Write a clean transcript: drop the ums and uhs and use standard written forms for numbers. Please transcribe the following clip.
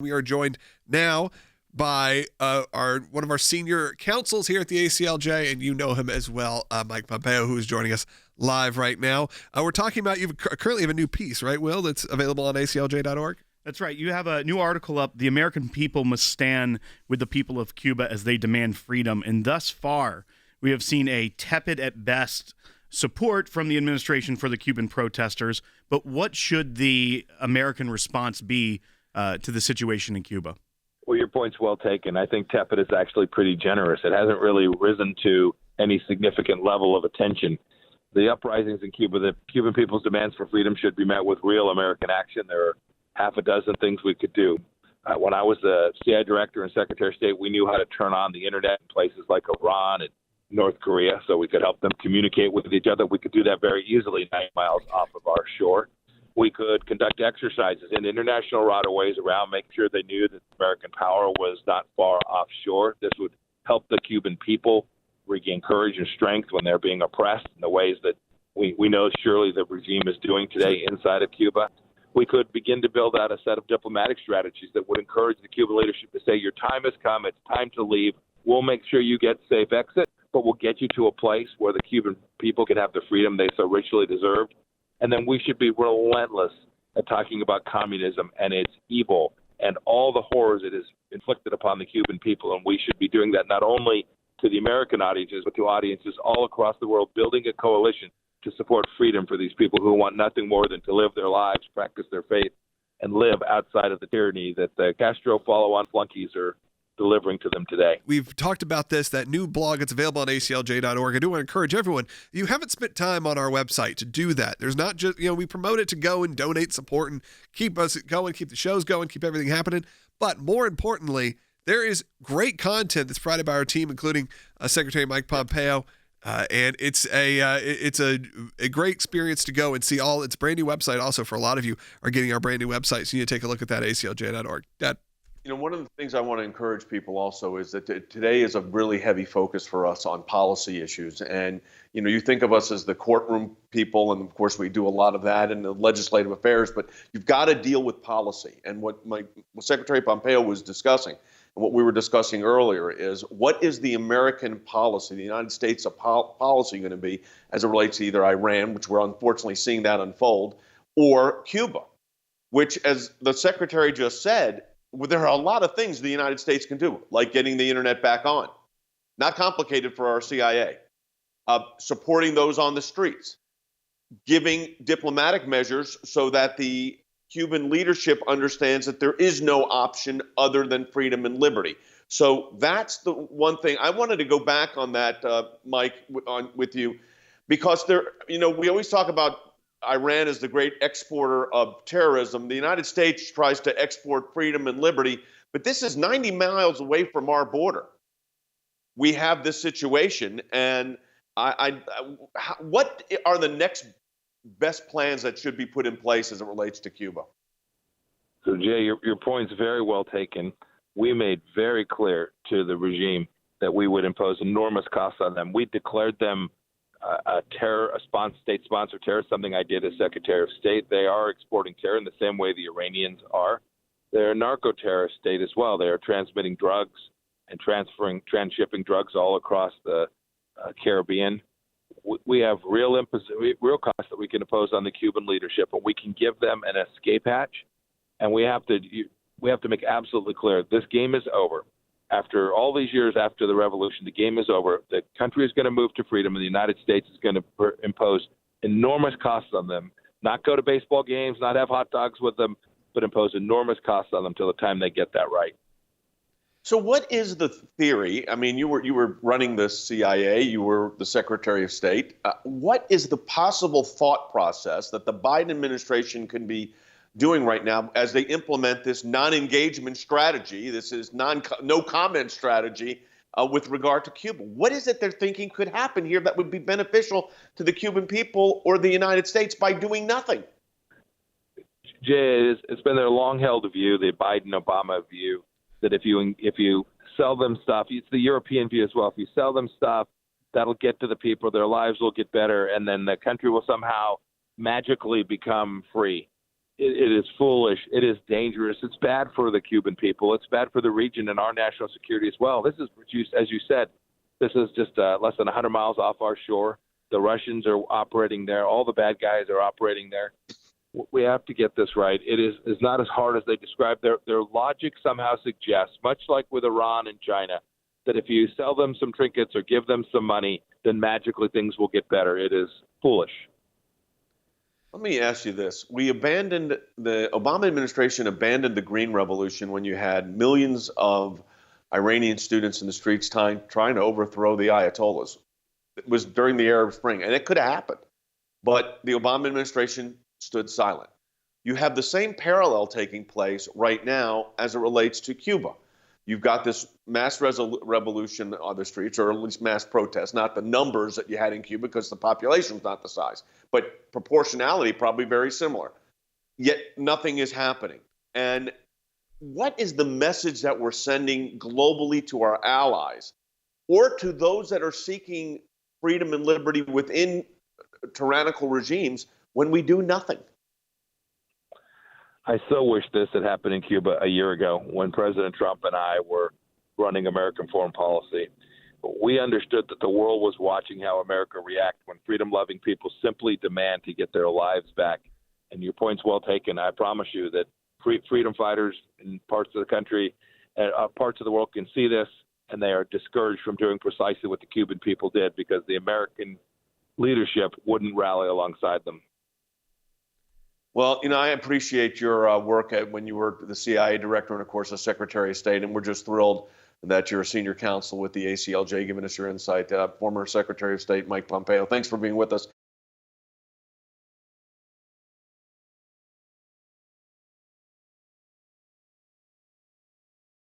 We are joined now by one of our senior counsels here at the ACLJ, and you know him as well, Mike Pompeo, who is joining us live right now. We're talking about, you currently have a new piece, right, Will, that's available on aclj.org? That's right. You have a new article up, "The American People Must Stand with the People of Cuba as They Demand Freedom." And thus far, we have seen a tepid at best support from the administration for the Cuban protesters. But what should the American response be to the situation in Cuba? Well, your point's well taken. I think tepid is actually pretty generous. It hasn't really risen to any significant level of attention. The uprisings in Cuba, the Cuban people's demands for freedom should be met with real American action. There are half a dozen things we could do. When I was the CIA director and Secretary of State, we knew how to turn on the internet in places like Iran and North Korea so we could help them communicate with each other. We could do that very easily 9 miles off of our shore. We could conduct exercises in international waterways around, making sure they knew that American power was not far offshore. This would help the Cuban people regain courage and strength when they're being oppressed in the ways that we know surely the regime is doing today inside of Cuba. We could begin to build out a set of diplomatic strategies that would encourage the Cuban leadership to say, your time has come, it's time to leave. We'll make sure you get safe exit, but we'll get you to a place where the Cuban people can have the freedom they so richly deserved. And then we should be relentless at talking about communism and its evil and all the horrors it has inflicted upon the Cuban people. And we should be doing that not only to the American audiences, but to audiences all across the world, building a coalition to support freedom for these people who want nothing more than to live their lives, practice their faith, and live outside of the tyranny that the Castro follow-on flunkies are delivering to them today. We've talked about this, that new blog that's available on aclj.org. I do want to encourage everyone, you haven't spent time on our website to do that. There's not just, we promote it to go and donate, support, and keep us going, keep the shows going, keep everything happening. But more importantly, there is great content that's provided by our team, including Secretary Mike Pompeo. And it's a great experience to go and see all. It's a brand new website also for a lot of you are getting our brand new website. So you need to take a look at that, aclj.org. Dad. One of the things I want to encourage people also is that today is a really heavy focus for us on policy issues. And, you think of us as the courtroom people, and of course we do a lot of that in the legislative affairs, but you've got to deal with policy. And what Secretary Pompeo was discussing, and what we were discussing earlier, is what is the American policy, the United States policy going to be as it relates to either Iran, which we're unfortunately seeing that unfold, or Cuba, which, as the Secretary just said, there are a lot of things the United States can do, like getting the internet back on. Not complicated for our CIA. Supporting those on the streets. Giving diplomatic measures so that the Cuban leadership understands that there is no option other than freedom and liberty. So that's the one thing. I wanted to go back on that, Mike, with you, because we always talk about Iran is the great exporter of terrorism. The United States tries to export freedom and liberty, but this is 90 miles away from our border. We have this situation, and what are the next best plans that should be put in place as it relates to Cuba? So, Jay, your point's very well taken. We made very clear to the regime that we would impose enormous costs on them. We declared them a state-sponsored terrorist, something I did as Secretary of State. They are exporting terror in the same way the Iranians are. They're a narco-terrorist state as well. They are transmitting drugs and transshipping drugs all across the Caribbean. We have real costs that we can impose on the Cuban leadership, but we can give them an escape hatch, and we have to make absolutely clear this game is over. After all these years after the revolution, the game is over. The country is going to move to freedom, and the United States is going to impose enormous costs on them, not go to baseball games, not have hot dogs with them, but impose enormous costs on them till the time they get that right. So what is the theory? I mean, you were running the CIA, you were the Secretary of State. What is the possible thought process that the Biden administration can be doing right now as they implement this non-engagement strategy? This is no comment strategy with regard to Cuba. What is it they're thinking could happen here that would be beneficial to the Cuban people or the United States by doing nothing? Jay, it's been their long-held view, the Biden-Obama view, that if you sell them stuff, it's the European view as well. If you sell them stuff, that'll get to the people, their lives will get better, and then the country will somehow magically become free. it is foolish. It is dangerous. It's bad for the Cuban people. It's bad for the region and our national security as well. This is, as you said, this is just less than 100 miles off our shore. The Russians are operating there. All the bad guys are operating there. We have to get this right. It's not as hard as they describe. Their logic somehow suggests, much like with Iran and China, that if you sell them some trinkets or give them some money, then magically things will get better. It is foolish. Let me ask you this. The Obama administration abandoned the Green Revolution when you had millions of Iranian students in the streets trying to overthrow the Ayatollahs. It was during the Arab Spring, and it could have happened. But the Obama administration stood silent. You have the same parallel taking place right now as it relates to Cuba. You've got this mass revolution on the streets, or at least mass protests, not the numbers that you had in Cuba because the population's not the size, but proportionality probably very similar. Yet nothing is happening. And what is the message that we're sending globally to our allies or to those that are seeking freedom and liberty within tyrannical regimes when we do nothing? I so wish this had happened in Cuba a year ago when President Trump and I were running American foreign policy. We understood that the world was watching how America reacts when freedom-loving people simply demand to get their lives back. And your point's well taken. I promise you that freedom fighters in parts of the country, parts of the world can see this, and they are discouraged from doing precisely what the Cuban people did because the American leadership wouldn't rally alongside them. Well, I appreciate your work when you were the CIA director and, of course, the Secretary of State, and we're just thrilled that you're a senior counsel with the ACLJ, giving us your insight. Former Secretary of State Mike Pompeo, thanks for being with us.